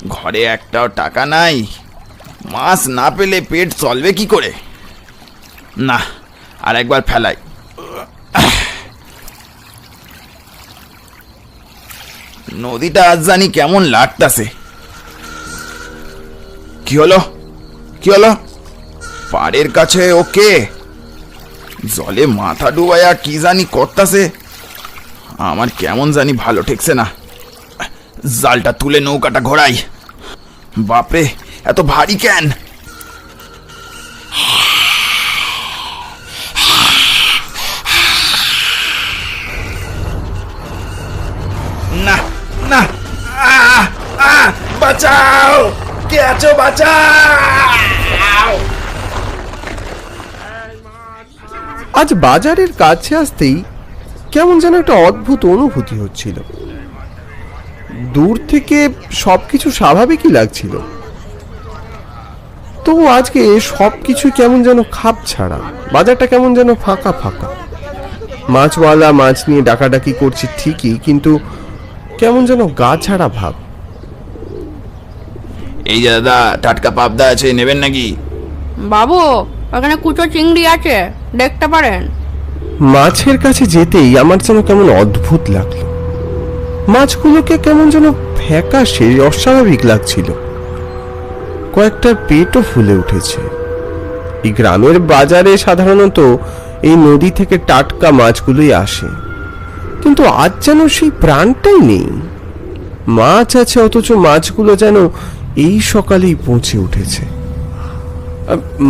ঘরে একটাও টাকা নাই, মাছ না পেলে পেট চলবে কি করে? না, আর একবার ফেলাই। নদীটা আজ জানি কেমন লাগতাছে। কি হলো? কি হলো? পাড়ের কাছে ওকে জলে মাথা ডুবাইয়া কি জানি করতাছে। আমার কেমন জানি ভালো ঠেকছে না। জালটা তুলে নৌকাটা ঘোরাই। বাপরে, এত ভারী কেন? না না, বাঁচাও! কে আছো? বাঁচাও! আজ বাজারের কাছে আসতেই কেমন যেন একটা অদ্ভুত অনুভূতি হচ্ছিল। দূর থেকে সবকিছু স্বাভাবিকই লাগছিল, তো আজকে সবকিছু কেমন যেন খাপ ছাড়া। বাজারটা কেমন যেন ফাঁকা ফাঁকা। মাছওয়ালা মাছ নিয়ে ডাকাডাকি করছে ঠিকই, কিন্তু কেমন যেন গা ছাড়া ভাব। এই যে দাদা, টাটকা পাবদা আছে, নেবেন নাকি? বাবু, ওখানে কুচো চিংড়ি আছে, দেখতে পারেন। মাছের কাছে যেতেই আমার যেন কেমন অদ্ভুত লাগলো। মাছগুলোকে কেমন যেন ফ্যাকাশে অস্বাভাবিক লাগছিল। কয়েকটার পেটও ফুলে উঠেছে। এই গ্রামের বাজারে সাধারণত এই নদী থেকে টাটকা মাছগুলোই আসে, কিন্তু আজ যেন সেই প্রাণটাই নেই। মাছ আছে, অথচ মাছগুলো যেন এই সকালেই পৌঁছে উঠেছে।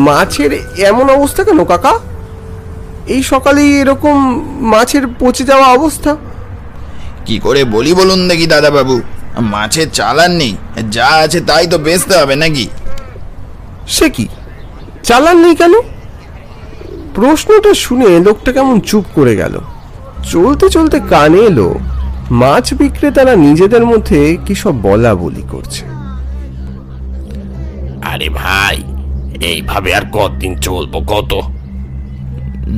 মাছের এমন অবস্থা কেন কাকা? এই সকালেই এরকম মাছের পচে যাওয়া অবস্থা? কি করে বলি বলুন দেখি দাদা বাবু, মাছের চালান নেই, যা আছে তাই তো বেচতে হবে নাকি? সে কি, চালান নেই কেন? প্রশ্নটা শুনে লোকটা কেমন চুপ করে গেল। চলতে চলতে কানে এলো মাছ বিক্রেতারা নিজেদের মধ্যে কি সব বলা বলি করছে। আরে ভাই, এইভাবে আর কতদিন চলবো কত?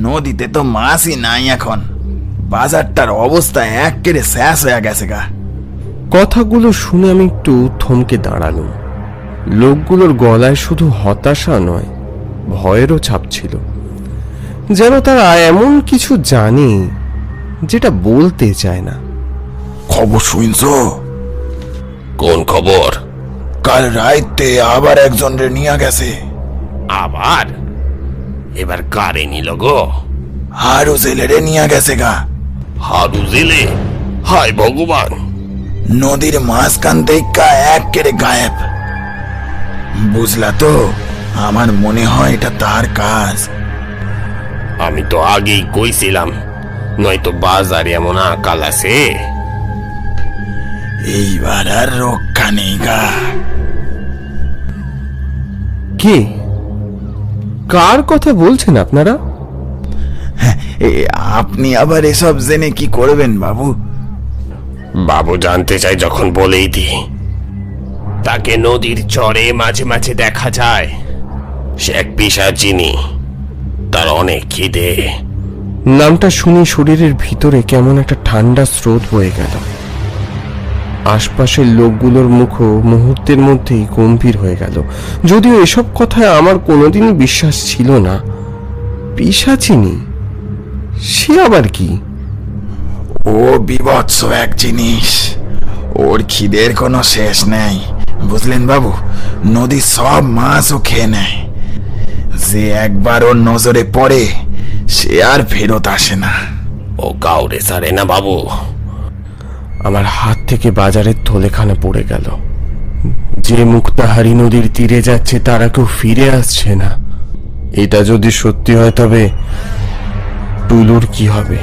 নদীতে তো মাছই নাই এখন। বাজারটার অবস্থা একেবারে শেষ হয়ে গেছে গা। কথাগুলো শুনে আমি একটু থমকে দাঁড়ালাম। লোকগুলোর গলায় শুধু হতাশা নয়, ভয়েরও ছাপ ছিল। যেন তারা এমন কিছু জানে যেটা বলতে চায় না। খবর শুনছো? কোন খবর? কাল রাইতে আবার একজন রে নিয়ে গেছে। আবার? এবার কারে নিল গো? হারু জেলেরে নিয়ে গেছে গা। হারু জেলে? হায় ভগবান! নদীর মাঝখান থেকে একেবারে গায়েব। বুঝলা তো, আমার মনে হয় এটা তার কাজ। আমি তো আগেই কইছিলাম, নয়তো বাজারে এমন আকাল আছে। এইবার আর রক্ষা নেই গা। কে, কার কথা বলছেন আপনারা? আপনি আবার এসব জেনে কি করবেন বাবু? বাবু জানতে চাই যখন বলেই দি। তাকে নদীর চরে মাঝে মাঝে দেখা যায়। সে এক পিশাচিনী, তার অনেক খিদে। নামটা শুনি শরীরের ভিতরে কেমন একটা ঠান্ডা স্রোত বয়ে গেল। আশপাশের লোকগুলোর মুখও মুহূর্তের মধ্যেই গম্ভীর হয়ে গেল। যদিও এসব কথায় আমার কোনোদিনই বিশ্বাস ছিল না। পিশাচিনী, সে আবার কি? ও বিভৎস এক জিনিস। ওর খিদের কোনো শেষ নেই, বুঝলেন বাবু? নদীর সব মাছও খেয়ে নেয়। যে একবার ওর নজরে পড়ে সে আর ফেরত আসে না। ও কাউরে ছাড়ে না বাবু। আমার হাত থেকে বাজারের থলেখানা পড়ে গেল। যে মুক্তাহারি নদীর তীরে যাচ্ছে তারা কেউ ফিরে আসছে না। এটা যদি সত্যি হয় তবে টুলুর কি হবে?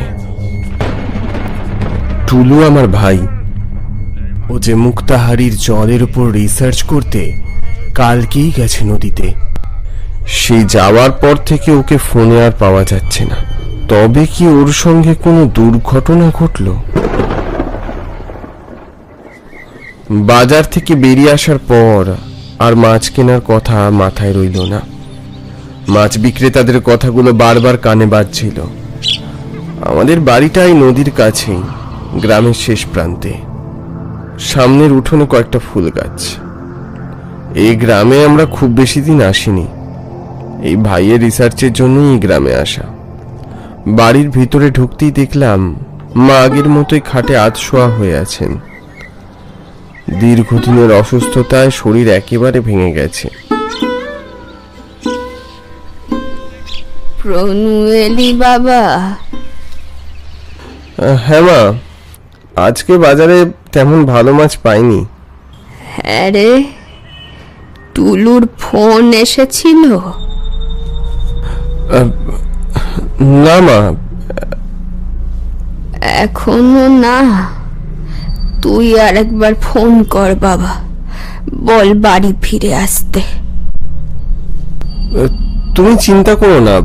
টুলু আমার ভাই। ও যে মুক্তাহারির জলের উপর রিসার্চ করতে কালকেই গেছে নদীতে। সেই যাওয়ার পর থেকে ওকে ফোনে আর পাওয়া যাচ্ছে না। তবে কি ওর সঙ্গে কোনো দুর্ঘটনা ঘটলো? বাজার থেকে বেরিয়ে আসার পর আর মাছ কেনার কথা মাথায় রইল না। মাছ বিক্রেতাদের কথাগুলো বারবার কানে বাজছিল। আমাদের বাড়িটাই নদীর কাছেই, গ্রামের শেষ প্রান্তে। সামনের উঠোনে কয়েকটা ফুল গাছ, এই গ্রামে আমরা খুব বেশি দিন আসিনি। এই ভাইয়ের রিসার্চের জন্যই এই গ্রামে আসা। বাড়ির ভিতরে ঢুকতেই দেখলাম মা আগের মতোই খাটে আধশোয়া হয়ে আছেন। দীর্ঘদিনের অসুস্থতায় শরীর একেবারে ভেঙে গেছে। প্রণু এলি বাবা? হ্যাঁ মা, আজকে বাজারে তেমন ভালো মাছ পাইনি। হ্যাঁ রে, টুলুর ফোন এসেছিল? না মা, এখনো না? তুই আর একবার ফোন কর বাবা, বল বাড়ি ফিরে আসতে। তুমি চিন্তা করো না,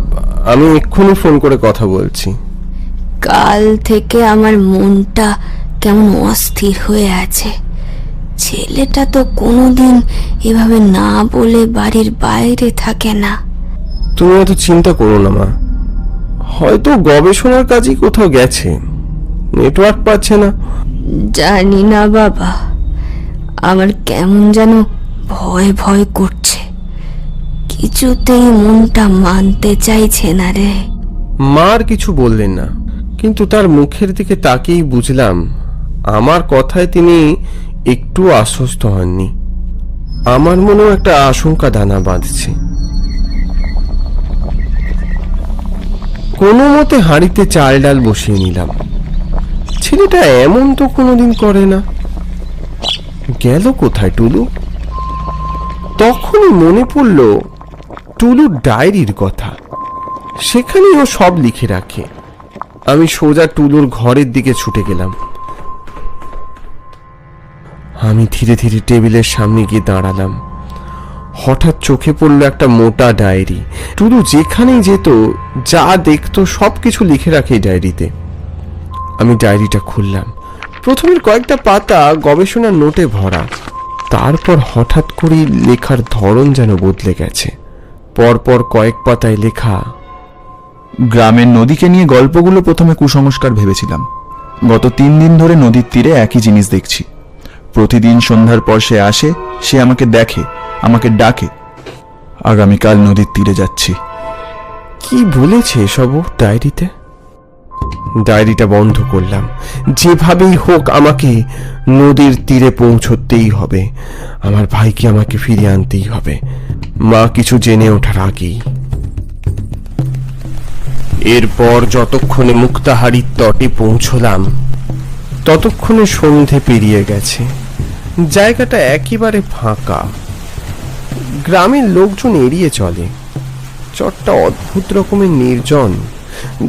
আমি এক্ষুনি ফোন করে কথা বলছি। কাল থেকে আমার মনটা কেমন অস্থির হয়ে আছে। ছেলেটা তো কোনোদিন এভাবে না বলে বাড়ির বাইরে থাকে না। তুমি অত চিন্তা করো না মা, হয়তো গবেষণার কাজই কোথাও গেছে, নেটওয়ার্ক পাচ্ছে না। জানি না বাবা, আমার কেমন যেন ভয় ভয় করছে, কিছুতেই মনটা মানতে চাইছে না রে। মা আর কিছু বললেন না, কিন্তু তার মুখের দিকে তাকিয়েই বুঝলাম আমার কথায় তিনি একটু আশ্বস্ত হননি। আমার মনেও একটা আশঙ্কা দানা বাঁধছে। কোনো মতে হাঁড়িতে চাল ডাল বসিয়ে নিলাম। ছেলেটা এমন তো কোনোদিন করে না। গেল কোথায় টুলু? তখনই মনে পড়ল টুলুর ডায়েরির কথা। সেখানেই ও সব লিখে রাখে। আমি সোজা টুলুর ঘরের দিকে ছুটে গেলাম। আমি ধীরে ধীরে টেবিলের সামনে গিয়ে দাঁড়ালাম। হঠাৎ চোখে পড়ল একটা মোটা ডায়েরি। টুলু যেখানেই যেত, যা দেখতো সবকিছু লিখে রাখে এই ডায়েরিতে। আমি ডায়েরিটা খুললাম। প্রথমের কয়েকটা পাতা গবেষণার নোটে ভরা। তারপর হঠাৎ করেই লেখার ধরন যেন বদলে গেছে। পরপর কয়েক পাতায় লেখা, গ্রামের নদীকে নিয়ে গল্পগুলো প্রথমে কুসংস্কার ভেবেছিলাম। গত 3 দিন ধরে নদীর তীরে একই জিনিস দেখছি। প্রতিদিন সন্ধ্যার পর সে আসে, সে আমাকে দেখে, আমাকে ডাকে। আগামীকাল নদীর তীরে যাচ্ছি। কি বলেছে এসব ডায়েরিতে? ডায়েরিটা বন্ধ করলাম। যেভাবেই হোক আমাকে নদীর তীরে পৌঁছতেই হবে। আমার ভাইকে আমাকে ফিরিয়ে আনতেই হবে, মা কিছু জেনে ওঠার আগেই। এরপর যতক্ষণে মুক্তাহারির তটে পৌঁছলাম, ততক্ষণে সন্ধে পেরিয়ে গেছে। জায়গাটা একেবারে ফাঁকা। গ্রামের লোকজন এড়িয়ে চলে। চরটা অদ্ভুত রকমের নির্জন।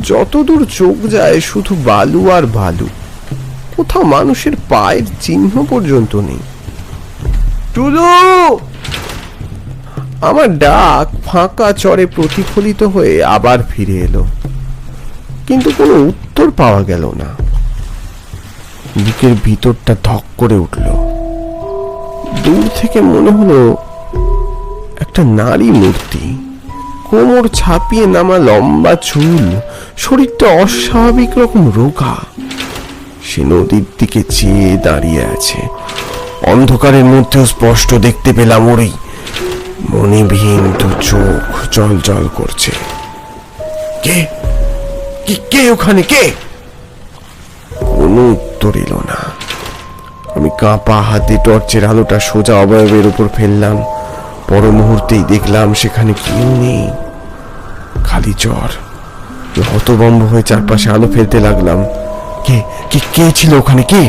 যতদূর চোখ যায় শুধু বালু আর বালু। কোথাও মানুষের পায়ের চিহ্ন পর্যন্ত নেই। টুলু! আমার ডাক ফাঁকা চরে প্রতিফলিত হয়ে আবার ফিরে এলো, কিন্তু কোনো উত্তর পাওয়া গেল না। বুকের ভিতরটা ধক করে উঠল। দূর থেকে মনে হলো একটা নারী মূর্তি, কোমর ছাপিয়ে নামা লম্বা চুল, শরীরটা অস্বাভাবিক রকম রোগা। সে নদীর দিকে চেয়ে দাঁড়িয়ে আছে। অন্ধকারের মধ্যেও স্পষ্ট দেখতে পেলাম ওরই মণিবিহীন দু চোখ জল জল করছে। কে কে ওখানে? কে? কোনো উত্তর এলো না। আমি কাঁপা হাতে টর্চের আলোটা সোজা অবয়বের উপর ফেললাম। পর মুহূর্তেই দেখলাম সেখানে কেউ নেই, খালি চর। হতভম্ব হয়ে চারপাশে আলো ফেলতে লাগলাম। কে কে কে ছিল ওখানে? কে?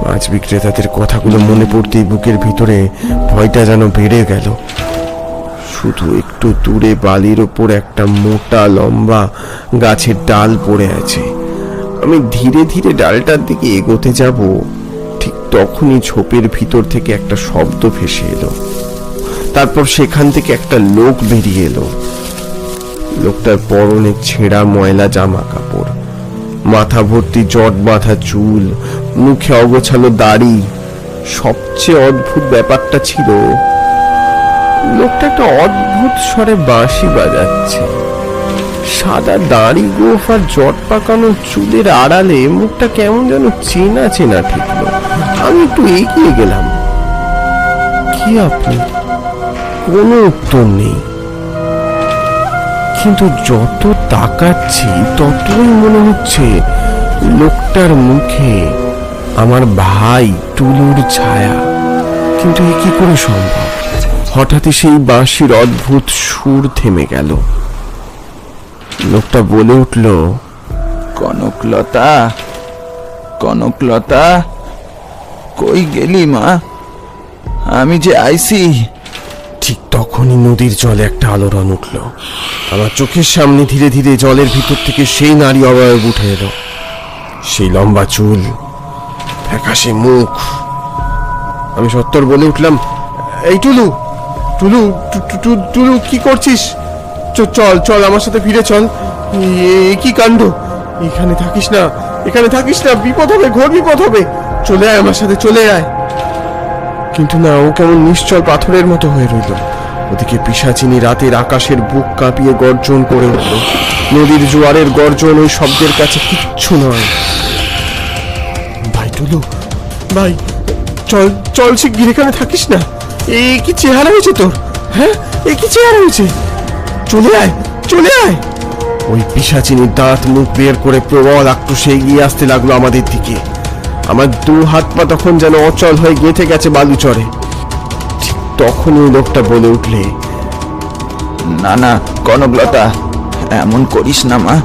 মাছ বিক্রেতাদের কথাগুলো মনে পড়তেই বুকের ভিতরে ভয়টা যেন বেড়ে গেল। শুধু একটু দূরে বালির ওপর একটা মোটা লম্বা গাছের ডাল পড়ে আছে। আমি ধীরে ধীরে ডালটার দিকে এগোতে যাব, ঠিক তখনই ঝোপের ভিতর থেকে একটা শব্দ ভেসে এলো। তারপর সেখান থেকে একটা লোক বেরিয়ে এলো। লোকটার পরনে ছেঁড়া ময়লা জামা কাপড়, মাথা ভর্তি জট বাঁধা চুল, মুখে অগোছালো দাড়ি। সবচেয়ে অদ্ভুত ব্যাপারটা ছিল, লোকটা একটা অদ্ভুত স্বরে বাঁশি বাজাচ্ছে। সাদা দাড়ি গোফ আর জট পাকানো চুলের আড়ালে মুখটা কেমন যেন চেনা চেনা ঠেকলো। আমি একটু এগিয়ে গেলাম। কি কে আপনি? কোনো উত্তর নেই। কিন্তু যত তাকাচ্ছি ততই মনে হচ্ছে লোকটার মুখে আমার ভাই টুলুর ছায়া। কিন্তু এ কি করে সম্ভব? হঠাৎই সেই বাঁশির অদ্ভুত সুর থেমে গেল। লোকটা বলে উঠল, কনকলতা, কনকলতা, কই গেলি মা? আমি যে আইছি। ঠিক তখনই নদীর জলে একটা আলোড়ন উঠল। আমার চোখের সামনে ধীরে ধীরে জলের ভিতর থেকে সেই নারী অবয়ব উঠে এলো। সেই লম্বা চুল, ফ্যাকাশে মুখ। আমি সত্তর বলে উঠলাম, এই টুলু, টুলু, টুলু, কি করছিস? চল চল, আমার সাথে ফিরে চল। কি কাণ্ড! এখানে থাকিস না, এখানে থাকিস না, বিপদ হবে, ঘোর বিপদ হবে। চলে আয় আমার সাথে, চলে আয়। কিন্তু না, ও কেমন নিশ্চল পাথরের মতো হয়ে রইল। ওদিকে পিশাচিনী রাতের আকাশের বুক কাঁপিয়ে গর্জন করে উঠল। নদীর জোয়ারের গর্জন ওই শব্দের কাছে কিচ্ছু নয়। ভাই টুলু, ভাই, চল চল, শিগগির, এখানে থাকিস না। এ কি চেহারা হয়েছে তোর? হ্যাঁ, এ কি চেহারা হয়েছে? চলে আয়, চলে আয়। ওই পিশাচিনীর দাঁত মুখ বের করে প্রবল আক্রোশে এগিয়ে আসতে লাগলো আমাদের দিকে। আমার দু হাত পা তখন যেন অচল হয়ে গেঁথে গেছে বালুচরে। ঠিক তখনই লোকটা বলে উঠলে, না না কনকলতা, এমন করিস না মা।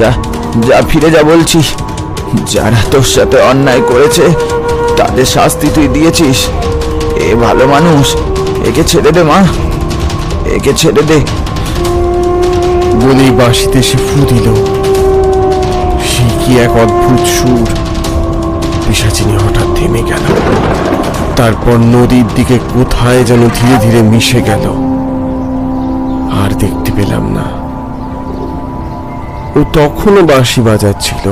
যা যা, ফিরে যা বলছি। যারা তোর সাথে অন্যায় করেছে তাদের শাস্তি তুই দিয়েছিস। এ ভালো মানুষ, একে ছেড়ে দে মা, একে ছেড়ে দে। বলেই বাঁশিতে সে ফু দিল। সে কি এক অদ্ভুত সুর! পিশাচিনী হঠাৎ থেমে গেল, তারপর নদীর দিকে কোথায় যেন ধীরে ধীরে মিশে গেল। আর দেখতে পেলাম না। ও তখনও বাঁশি বাজাচ্ছিল।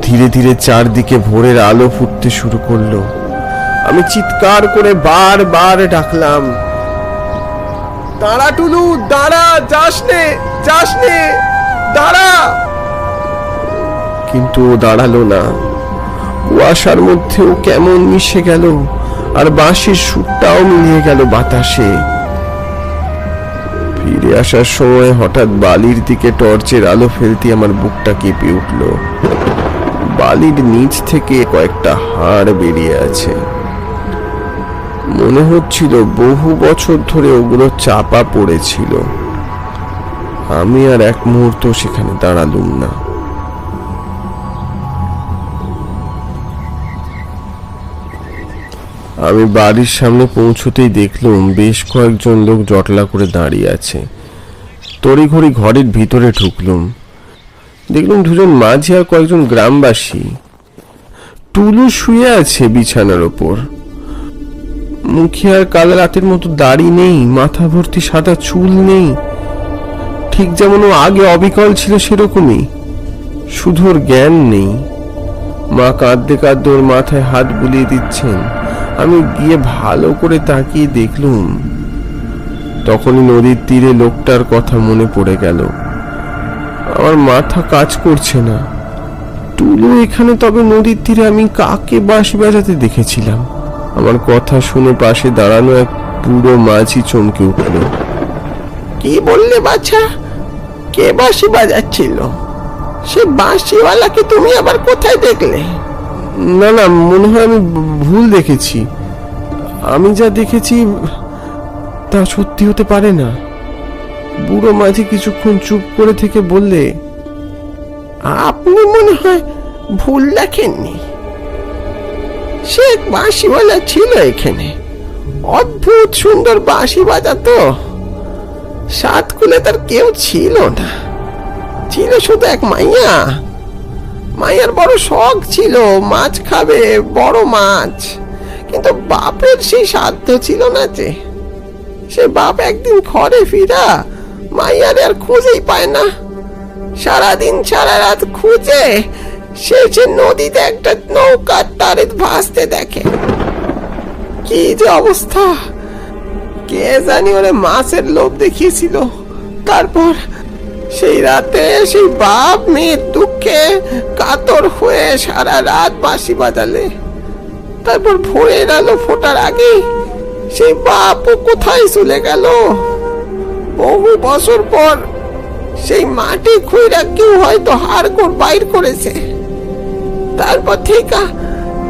ধীরে ধীরে চারদিকে ভোরের আলো ফুটতে শুরু করলো। আমি চিৎকার করে বারবার ডাকলাম, দাঁড়া টুলু, দাঁড়া, যাস নে, যাস নে, দাঁড়া। কিন্তু ও দাঁড়ালো না। কুয়াশার মধ্যেও কেমন মিশে গেল, আর বাঁশির সুরটাও মিলিয়ে গেল বাতাসে। ফিরে আসার সময় হঠাৎ বালির দিকে টর্চের আলো ফেলতে আমার বুকটা কেঁপে উঠল। বালির নিচ থেকে কয়েকটা হাড় বেরিয়ে আছে। মনে হচ্ছিল বহু বছর ধরে ওগুলো চাপা পড়েছিল। আমি আর এক মুহূর্ত সেখানে দাঁড়ালুম না। আমি বাড়ির সামনে পৌঁছতেই দেখলুম বেশ কয়েকজন লোক জটলা করে দাঁড়িয়ে আছে। তড়িঘড়ি ঘরের ভিতরে ঢুকলুম। দেখলুম দুজন মাঝি আর কয়েকজন গ্রামবাসী। টুলু শুয়ে আছে বিছানার ওপর। মুখে আর কাল রাতের মতো দাড়ি নেই, মাথা ভর্তি সাদা চুল নেই। ঠিক যেমন ও আগে অবিকল ছিল সেরকমই, শুধু ওর জ্ঞান নেই। মা কাঁদতে কাঁদতে ওর মাথায় হাত বুলিয়ে দিচ্ছেন। আমি গিয়ে ভালো করে তাকিয়ে দেখলুম। তখনই নদীর তীরে লোকটার কথা মনে পড়ে গেল। আমার মাথা কাজ করছে না। টুলু এখানে, তবে নদীর তীরে আমি কাকে বাঁশি বাজাতে দেখেছিলাম? আমার কথা শুনে পাশে দাঁড়ানো এক বুড়ো মাঝি চমকে উঠল। কি বললে বাছা? কে বাঁশি বাজাচ্ছিল? সে বাঁশিওয়ালাকে তুমি আবার কোথায় দেখলে? না না, মনে হয় আমি ভুল দেখেছি। আমি যা দেখেছি তা সত্যি হতে পারে না। বুড়ো মাঝি কিছুক্ষণ চুপ করে থেকে বললে, আপনি মনে হয় ভুল দেখেননি। সে এক বাঁশিওয়ালা ছিল এখানে, অদ্ভুত সুন্দর বাঁশি বাজাতো। সাতকুলে তার কেউ ছিল না, ছিল শুধু এক মাইয়া। মাইয়ার বড় শখ ছিল মাছ খাবে, বড় মাছ। কিন্তু বাপের সেই সাধ্য ছিল না যে। সে বাপ একদিন ঘরে ফিরা মাইয়ার আর খুঁজেই পায় না। সারাদিন সারা রাত খুঁজে শেষে নদীতে একটা নৌকার তারে ভাসতে দেখে। কি যে অবস্থা! কে জানি ওরে মাছের লোভ দেখিয়েছিল। তারপর সেই রাতে সেই বাপ মেয়ের দুঃখে কাতর হয়ে সারা রাত বাঁশি বাজালে। তারপর ভোরের আলো ফোটার আগে সেই বাপও কোথায় চলে গেল। বহু বছর পর সেই মাটি খুঁড়া কেউ হয়তো হাড়গোড় বাইর করেছে, তারপর থেকে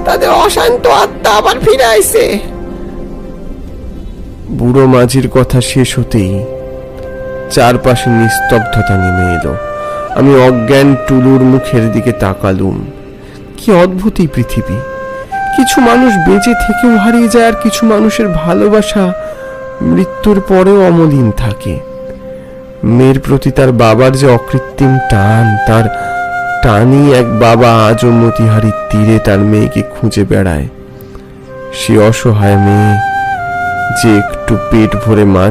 তাদের অশান্ত আত্মা আবার ফিরে আইছে। বুড়ো মাঝির কথা শেষ হতেই চারপাশে নিস্তব্ধতা নেমে এলো। আমি অজ্ঞান টুলুর মুখের দিকে তাকালুম। কি অদ্ভুত এই পৃথিবী! কিছু মানুষ বেঁচে থেকেও হারিয়ে যায়, আর কিছু মানুষের ভালোবাসা মৃত্যুর পরেও অমলিন থাকে। মেয়ের প্রতি তার বাবার যে অকৃত্রিম টান, তার টানই এক বাবা আজও মতিহারির তীরে তার মেয়েকে খুঁজে বেড়ায়। সে অসহায় মেয়ে যে একটু পেট ভরে মাছ